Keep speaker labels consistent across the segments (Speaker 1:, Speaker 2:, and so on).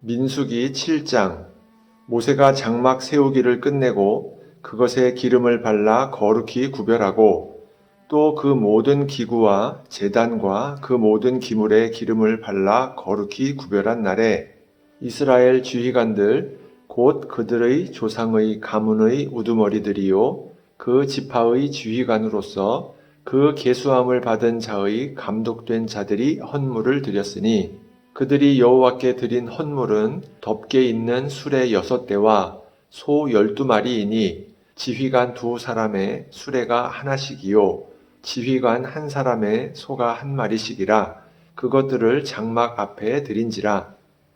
Speaker 1: 민수기 7장. 모세가 장막 세우기를 끝내고 그것에 기름을 발라 거룩히 구별하고 또 그 모든 기구와 제단과 그 모든 기물에 기름을 발라 거룩히 구별한 날에 이스라엘 지휘관들 곧 그들의 조상의 가문의 우두머리들이요 그 지파의 지휘관으로서 그 계수함을 받은 자의 감독된 자들이 헌물을 드렸으니 그들이 여호와께 드린 헌물은 덮개 있는 수레 6대와 소 12마리이니 지휘관 2사람의 수레가 하나씩이요 지휘관 1사람의 소가 1마리씩이라. 그것들을 장막 앞에 드린지라.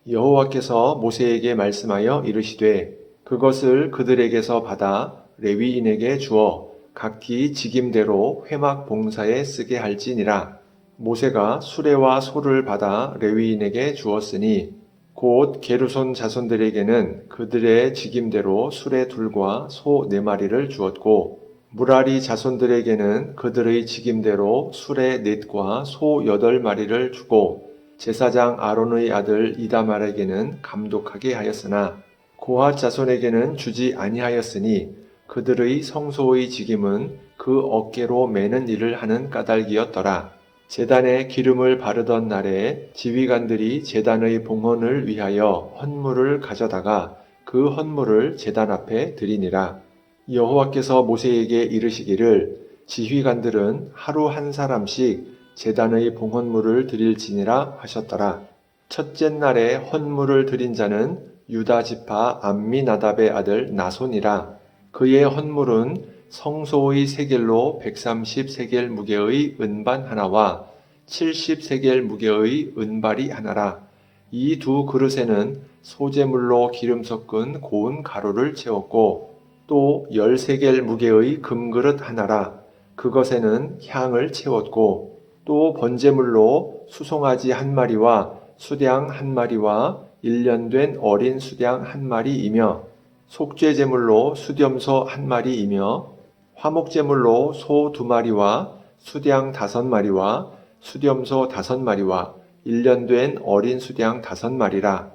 Speaker 1: 여호와께서 모세에게 말씀하여 이르시되 그것을 그들에게서 받아 레위인에게 주어 각기 직임대로 회막 봉사에 쓰게 할지니라. 모세가 수레와 소를 받아 레위인에게 주었으니 곧 게르손 자손들에게는 그들의 직임대로 수레 2과 소 4마리를 주었고 무라리 자손들에게는 그들의 직임대로 수레 4과 소 8마리를 주고 제사장 아론의 아들 이다말에게는 감독하게 하였으나 고핫 자손에게는 주지 아니하였으니 그들의 성소의 직임은 그 어깨로 매는 일을 하는 까닭이었더라. 제단에 기름을 바르던 날에 지휘관들이 제단의 봉헌을 위하여 헌물을 가져다가 그 헌물을 제단 앞에 드리니라. 여호와께서 모세에게 이르시기를 지휘관들은 하루 1사람씩 제단의 봉헌물을 드릴지니라 하셨더라. 첫째 날에 헌물을 드린 자는 유다 지파 암미나답의 아들 나손이라. 그의 헌물은 성소의 세겔로 130세겔 무게의 은반 하나와 70세겔 무게의 은발이 하나라. 이 2 그릇에는 소재물로 기름 섞은 고운 가루를 채웠고 또 10세겔 무게의 금그릇 하나라. 그것에는 향을 채웠고 또 번제물로 수송아지 1마리와 수량 1마리와 1년 된 어린 수량 1마리이며 속죄제물로 수렴소 1마리이며 화목제물로 소 2마리와 수량 5마리와 수렴소 5마리와 1년 된 어린 수량 5마리라.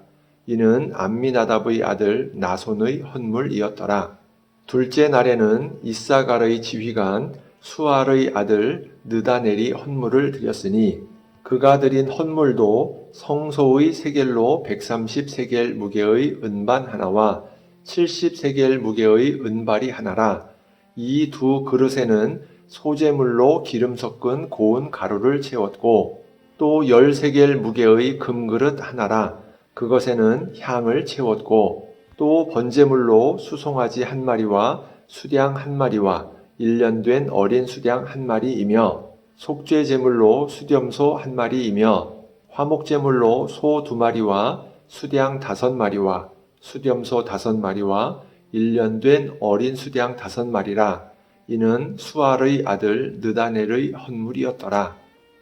Speaker 1: 이는 암미나답의 아들 나손의 헌물이었더라. 둘째 날에는 이사갈의 지휘관 수알의 아들 느다넬이 헌물을 드렸으니 그가 드린 헌물도 성소의 세겔로 130세겔 무게의 은반 하나와 70세겔 무게의 은발이 하나라. 이 2 그릇에는 소재물로 기름 섞은 고운 가루를 채웠고 또 10세겔 무게의 금그릇 하나라. 그것에는 향을 채웠고 또 번제물로 수송아지 1마리와 수량 1마리와 1년 된 어린 수량 1마리이며 속죄제물로 수렴소 1마리이며 화목제물로 소 2마리와 수량 5마리와 수렴소 5마리와 1년 된 어린 수량 5마리라. 이는 수알의 아들 느다넬의 헌물이었더라.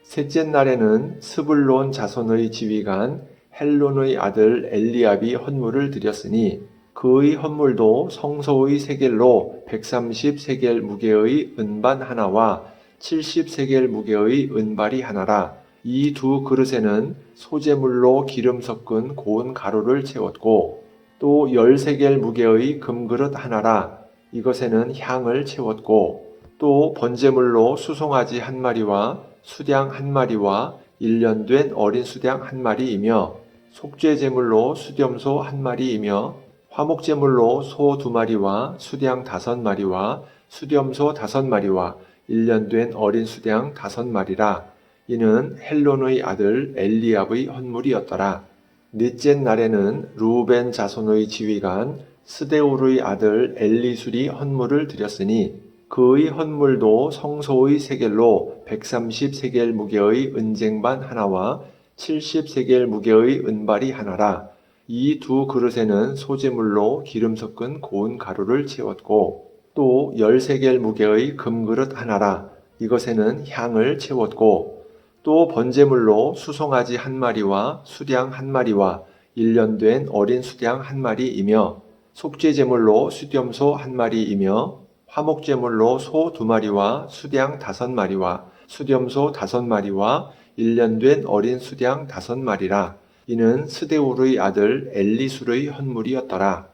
Speaker 1: 셋째 날에는 스불론 자손의 지휘관 헬론의 아들 엘리압이 헌물을 드렸으니 그의 헌물도 성소의 세겔로 130세겔 무게의 은반 하나와 70세겔 무게의 은발이 하나라. 이 2 그릇에는 소재물로 기름 섞은 고운 가루를 채웠고 또 10세겔 무게의 금그릇 하나라. 이것에는 향을 채웠고 또 번제물로 수송아지 1마리와 수량 1마리와 1년 된 어린 수량 1마리이며 속죄제물로 수렴소 1마리이며 화목제물로 소 2마리와 수량 5마리와 수렴소 5마리와 1년 된 어린 수량 5마리라. 이는 헬론의 아들 엘리압의 헌물이었더라. 넷째 날에는 루벤 자손의 지휘관 스데울의 아들 엘리술이 헌물을 드렸으니 그의 헌물도 성소의 세겔로 130세겔 무게의 은쟁반 하나와 70세겔 무게의 은발이 하나라. 이 2 그릇에는 소재물로 기름 섞은 고운 가루를 채웠고 또 10세겔 무게의 금그릇 하나라. 이것에는 향을 채웠고 또 번제물로 수송아지 1마리와 수량 1마리와 1년 된 어린 수량 1마리이며 속죄제물로 수렴소 1마리이며 화목제물로 소 2마리와 수량 5마리와 수렴소 5마리와 1년 된 어린 수량 5마리라. 이는 스데울의 아들 엘리술의 헌물이었더라.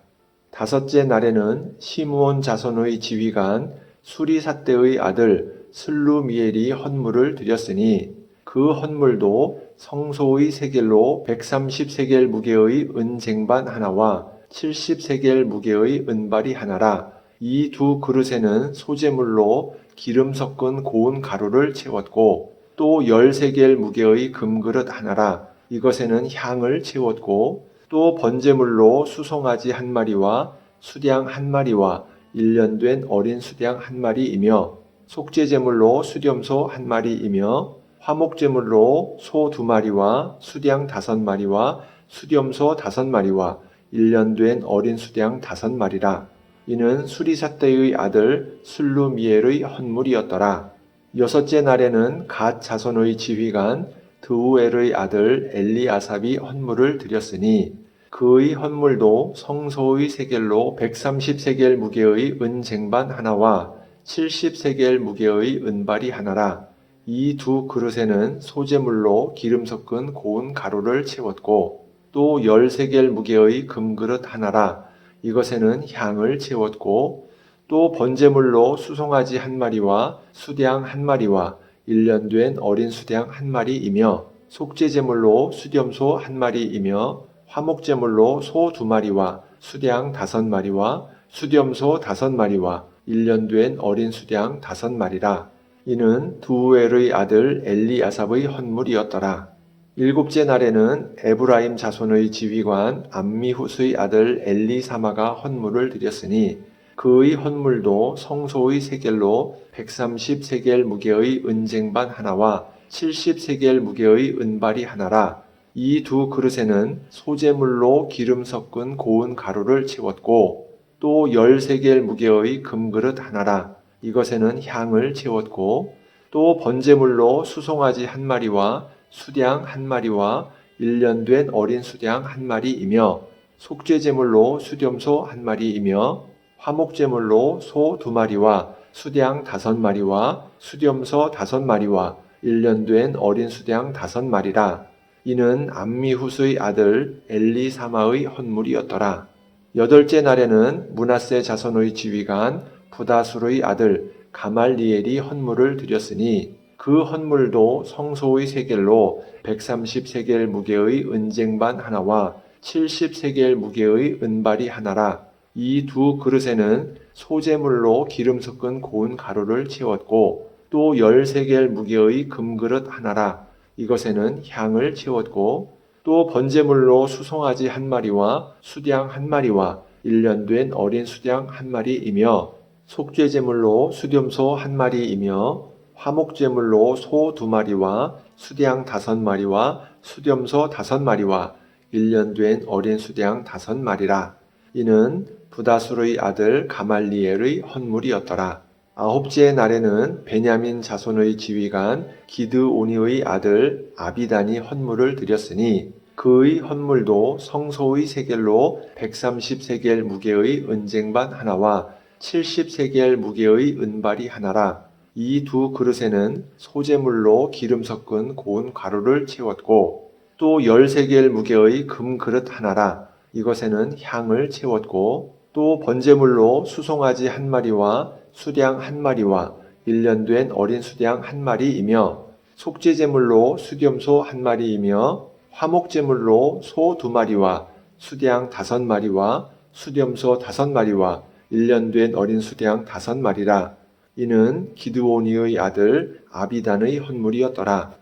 Speaker 1: 다섯째 날에는 시므온 자손의 지휘관 수리삿대의 아들 슬루미엘이 헌물을 드렸으니 그 헌물도 성소의 세겔로 130세겔 무게의 은쟁반 하나와 70세겔 무게의 은발이 하나라. 이 두 그릇에는 소재물로 기름 섞은 고운 가루를 채웠고 또 10세겔 무게의 금그릇 하나라. 이것에는 향을 채웠고 또 번제물로 수송아지 한 마리와 수량 한 마리와 1년 된 어린 수량 한 마리이며 속죄제물로 수렴소 한 마리이며 화목제물로 소 2마리와 수량 5마리와 수렴소 5마리와 1년 된 어린 수량 5마리라. 이는 수리삿대의 아들 슬루미엘의 헌물이었더라. 여섯째 날에는 갓 자손의 지휘관 드우엘의 아들 엘리아삽이 헌물을 드렸으니 그의 헌물도 성소의 세겔로 130세겔 무게의 은쟁반 하나와 70세겔 무게의 은발이 하나라. 이 두 그릇에는 소재물로 기름 섞은 고운 가루를 채웠고 또 10세겔 무게의 금그릇 하나라. 이것에는 향을 채웠고 또 번제물로 수송아지 한 마리와 수량 한 마리와 1년 된 어린 수량 한 마리이며 속죄제물로 수렴소 한 마리이며 화목제물로 소 2마리와 수량 5마리와 수렴소 5마리와 1년 된 어린 수량 5마리라. 이는 두우엘의 아들 엘리아삽의 헌물이었더라. 일곱째 날에는 에브라임 자손의 지휘관 암미훗의 아들 엘리사마가 헌물을 드렸으니 그의 헌물도 성소의 세겔로 130세겔 무게의 은쟁반 하나와 70세겔 무게의 은발이 하나라. 이 두 그릇에는 소재물로 기름 섞은 고운 가루를 채웠고 또 10세겔 무게의 금그릇 하나라. 이것에는 향을 채웠고 또 번제물로 수송아지 한 마리와 수량 한 마리와 1년 된 어린 수량 한 마리이며 속죄제물로 수렴소 한 마리이며 화목제물로 소 2마리와 수량 5마리와 수렴소 5마리와 1년 된 어린 수량 5마리라. 이는 암미훗의 아들 엘리사마의 헌물이었더라. 여덟째 날에는 므낫세 자손의 지휘관 부다술의 아들 가말리엘이 헌물을 드렸으니 그 헌물도 성소의 세겔로 130세겔 무게의 은쟁반 하나와 70세겔 무게의 은발이 하나라. 이 두 그릇에는 소재물로 기름 섞은 고운 가루를 채웠고 또 10세겔 무게의 금그릇 하나라. 이것에는 향을 채웠고 또 번제물로 수송아지 한 마리와 수량 한 마리와 1년 된 어린 수량 한 마리이며 속죄제물로 수렴소 한 마리이며 화목제물로 소 2마리와 수량 5마리와 수렴소 5마리와 1년 된 어린 수량 5마리라. 이는 부다술의 아들 가말리엘의 헌물이었더라. 아홉째 날에는 베냐민 자손의 지휘관 기드오니의 아들 아비단이 헌물을 드렸으니 그의 헌물도 성소의 세겔로 130세겔 무게의 은쟁반 하나와 70세겔 무게의 은발이 하나라. 이 두 그릇에는 소재물로 기름 섞은 고운 가루를 채웠고 또 10세겔 무게의 금그릇 하나라. 이것에는 향을 채웠고 또 번제물로 수송아지 한 마리와 수량 한 마리와 1년 된 어린 수량 한 마리이며 속죄제물로 수렴소 한 마리이며 화목제물로 소 2마리와 수량 5마리와 수렴소 5마리와 1년 된 어린 수량 5마리라. 이는 기드오니의 아들 아비단의 헌물이었더라.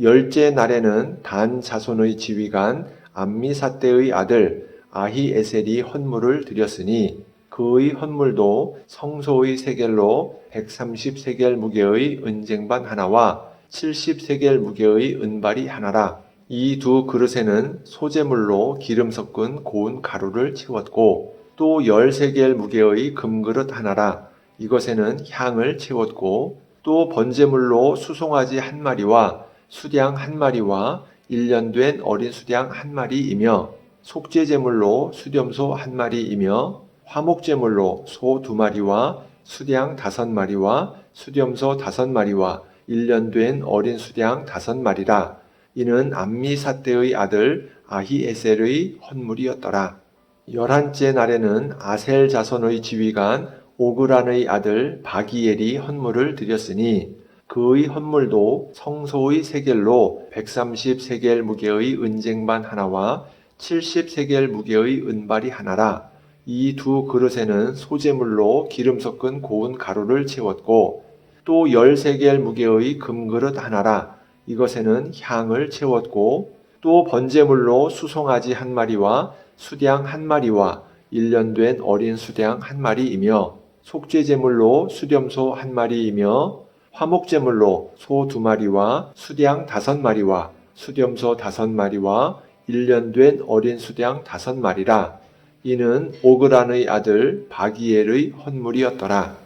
Speaker 1: 열째 날에는 단 자손의 지휘관 암미삿대의 아들 아히에셀이 헌물을 드렸으니 그의 헌물도 성소의 세겔로 130세겔 무게의 은쟁반 하나와 70세겔 무게의 은발이 하나라. 이 두 그릇에는 소재물로 기름 섞은 고운 가루를 채웠고 또 10세겔 무게의 금그릇 하나라. 이것에는 향을 채웠고 또 번제물로 수송아지 한 마리와 수량 한 마리와 1년 된 어린 수량 한 마리이며 속죄제물로 수렴소 한 마리이며 화목제물로 소 2마리와 수량 5마리와 수렴소 5마리와 1년 된 어린 수량 5마리라. 이는 암미삿대의 아들 아히에셀의 헌물이었더라. 11째 날에는 아셀 자손의 지휘관 오그란의 아들 바기엘이 헌물을 드렸으니 그의 헌물도 성소의 세겔로 130세겔 무게의 은쟁반 하나와 70세겔 무게의 은발이 하나라. 이 두 그릇에는 소재물로 기름 섞은 고운 가루를 채웠고 또 10세겔 무게의 금그릇 하나라. 이것에는 향을 채웠고 또 번제물로 수송아지 한 마리와 수량 한 마리와 1년 된 어린 수량 한 마리이며 속죄제물로 수렴소 한 마리이며 화목제물로 소 2마리와 수량 5마리와 수렴소 5마리와 1년 된 어린 수량 5마리라. 이는 오그란의 아들 바기엘의 헌물이었더라.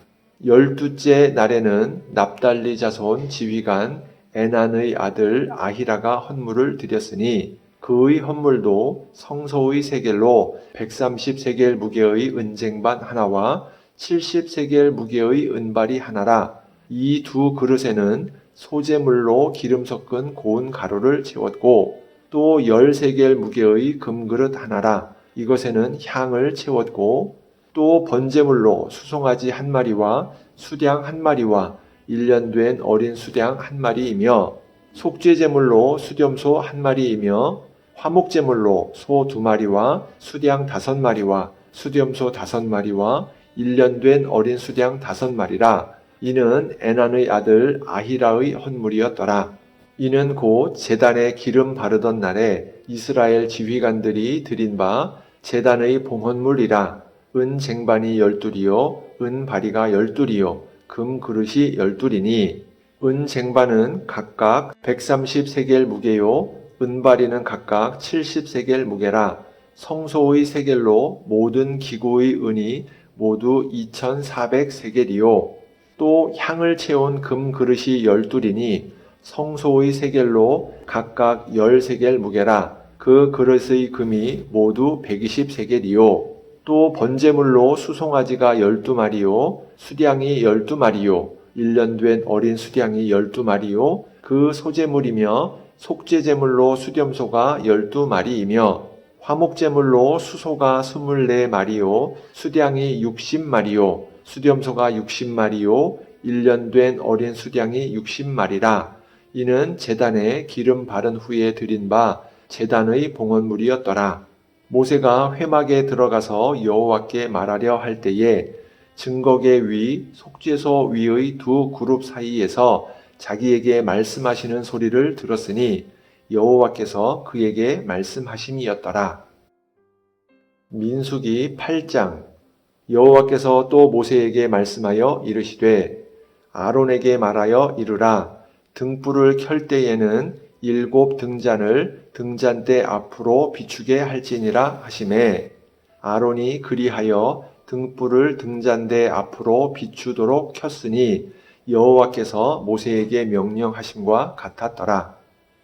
Speaker 1: 12째 날에는 납달리 자손 지휘관 에난의 아들 아히라가 헌물을 드렸으니 그의 헌물도 성소의 세겔로 130세겔 무게의 은쟁반 하나와 70세겔 무게의 은발이 하나라. 이 두 그릇에는 소재물로 기름 섞은 고운 가루를 채웠고 또 10세겔 무게의 금그릇 하나라. 이것에는 향을 채웠고 또 번제물로 수송아지 한 마리와 수량 한 마리와 1년 된 어린 수량 한 마리이며 속죄제물로 수렴소 한 마리이며 화목제물로 소 2마리와 수량 5마리와 수렴소 5마리와 1년 된 어린 수량 5마리라. 이는 에난의 아들 아히라의 헌물이었더라. 이는 곧 제단에 기름 바르던 날에 이스라엘 지휘관들이 드린 바 제단의 봉헌물이라. 은 쟁반이 12이요 은 바리가 12이요 금 그릇이 12이니 은 쟁반은 각각 130세겔 무게요 은바리는 각각 70세겔 무게라. 성소의 세겔로 모든 기구의 은이 모두 2400세겔이요 또 향을 채운 금 그릇이 12이니 성소의 세겔로 각각 10세겔 무게라. 그 그릇의 금이 모두 120세겔이요 또 번제물로 수송아지가 12마리요 수량이 12마리요 1년 된 어린 수량이 12마리요 그 소재물이며 속죄제물로 수렴소가 12마리이며 화목제물로 수소가 24마리요 수량이 60마리요 수렴소가 60마리요 1년 된 어린 수량이 60마리라. 이는 제단에 기름 바른 후에 드린 바 제단의 봉헌물이었더라. 모세가 회막에 들어가서 여호와께 말하려 할 때에 증거계 위, 속죄소 위의 두 그룹 사이에서 자기에게 말씀하시는 소리를 들었으니 여호와께서 그에게 말씀하심이었더라. 민수기 8장. 여호와께서 또 모세에게 말씀하여 이르시되 아론에게 말하여 이르라. 등불을 켤 때에는 7 등잔을 등잔대 앞으로 비추게 할지니라 하시매 아론이 그리하여 등불을 등잔대 앞으로 비추도록 켰으니 여호와께서 모세에게 명령하심과 같았더라.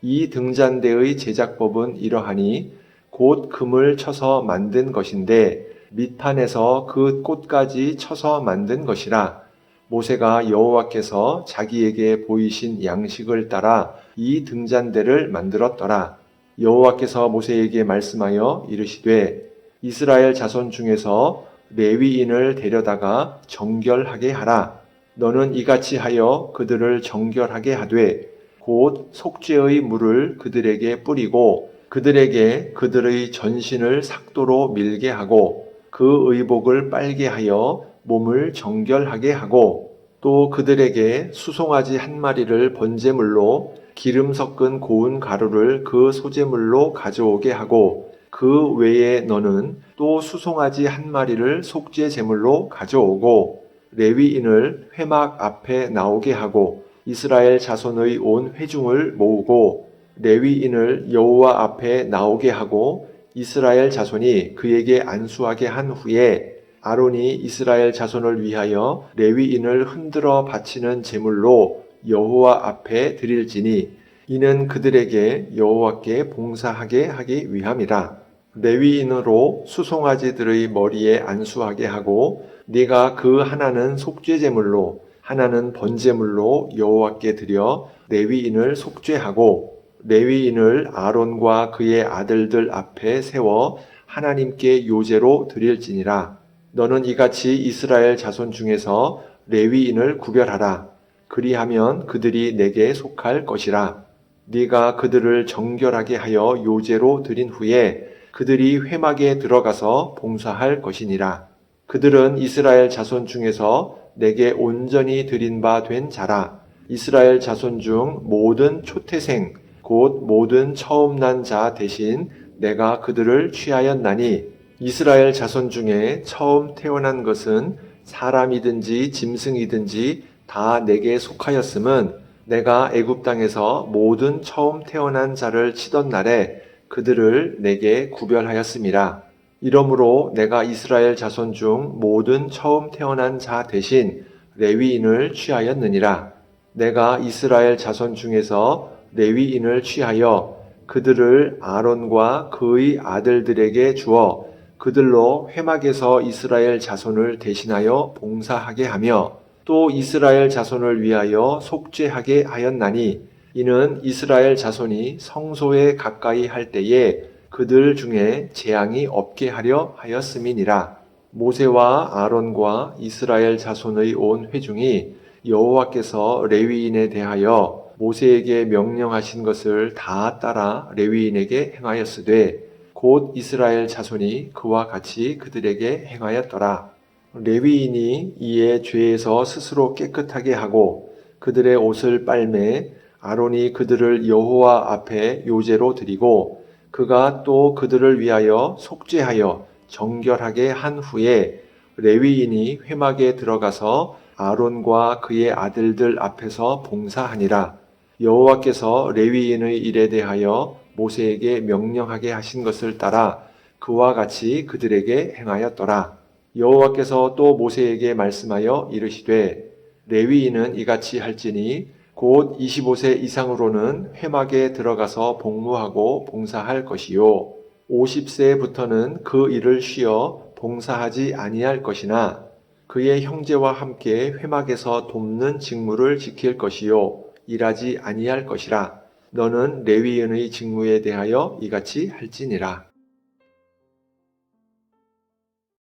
Speaker 1: 이 등잔대의 제작법은 이러하니 곧 금을 쳐서 만든 것인데 밑판에서 그 꽃까지 쳐서 만든 것이라. 모세가 여호와께서 자기에게 보이신 양식을 따라 이 등잔대를 만들었더라. 여호와께서 모세에게 말씀하여 이르시되 이스라엘 자손 중에서 레위인을 데려다가 정결하게 하라. 너는 이같이 하여 그들을 정결하게 하되 곧 속죄의 물을 그들에게 뿌리고 그들에게 그들의 전신을 삭도로 밀게 하고 그 의복을 빨게 하여 몸을 정결하게 하고 또 그들에게 수송아지 한 마리를 번제물로 기름 섞은 고운 가루를 그 소제물로 가져오게 하고 그 외에 너는 또 수송아지 한 마리를 속죄 제물로 가져오고 레위인을 회막 앞에 나오게 하고 이스라엘 자손의 온 회중을 모으고 레위인을 여호와 앞에 나오게 하고 이스라엘 자손이 그에게 안수하게 한 후에 아론이 이스라엘 자손을 위하여 레위인을 흔들어 바치는 제물로 여호와 앞에 드릴지니 이는 그들에게 여호와께 봉사하게 하기 위함이라. 레위인으로 수송아지들의 머리에 안수하게 하고 네가 그 하나는 속죄제물로 하나는 번제물로 여호와께 드려 레위인을 속죄하고 레위인을 아론과 그의 아들들 앞에 세워 하나님께 요제로 드릴지니라. 너는 이같이 이스라엘 자손 중에서 레위인을 구별하라. 그리하면 그들이 내게 속할 것이라. 네가 그들을 정결하게 하여 요제로 드린 후에 그들이 회막에 들어가서 봉사할 것이니라. 그들은 이스라엘 자손 중에서 내게 온전히 드린 바 된 자라. 이스라엘 자손 중 모든 초태생 곧 모든 처음 난 자 대신 내가 그들을 취하였나니 이스라엘 자손 중에 처음 태어난 것은 사람이든지 짐승이든지 다 내게 속하였음은 내가 애굽 땅에서 모든 처음 태어난 자를 치던 날에 그들을 내게 구별하였음이라. 이러므로 내가 이스라엘 자손 중 모든 처음 태어난 자 대신 레위인을 취하였느니라. 내가 이스라엘 자손 중에서 레위인을 취하여 그들을 아론과 그의 아들들에게 주어 그들로 회막에서 이스라엘 자손을 대신하여 봉사하게 하며 또 이스라엘 자손을 위하여 속죄하게 하였나니 이는 이스라엘 자손이 성소에 가까이 할 때에 그들 중에 재앙이 없게 하려 하였음이니라. 모세와 아론과 이스라엘 자손의 온 회중이 여호와께서 레위인에 대하여 모세에게 명령하신 것을 다 따라 레위인에게 행하였으되 곧 이스라엘 자손이 그와 같이 그들에게 행하였더라. 레위인이 이에 죄에서 스스로 깨끗하게 하고 그들의 옷을 빨매 아론이 그들을 여호와 앞에 요제로 드리고 그가 또 그들을 위하여 속죄하여 정결하게 한 후에 레위인이 회막에 들어가서 아론과 그의 아들들 앞에서 봉사하니라. 여호와께서 레위인의 일에 대하여 모세에게 명령하게 하신 것을 따라 그와 같이 그들에게 행하였더라. 여호와께서 또 모세에게 말씀하여 이르시되 레위인은 이같이 할지니 곧 25세 이상으로는 회막에 들어가서 복무하고 봉사할 것이요 50세부터는 그 일을 쉬어 봉사하지 아니할 것이나 그의 형제와 함께 회막에서 돕는 직무를 지킬 것이요 일하지 아니할 것이라. 너는 레위인의 직무에 대하여 이같이 할지니라.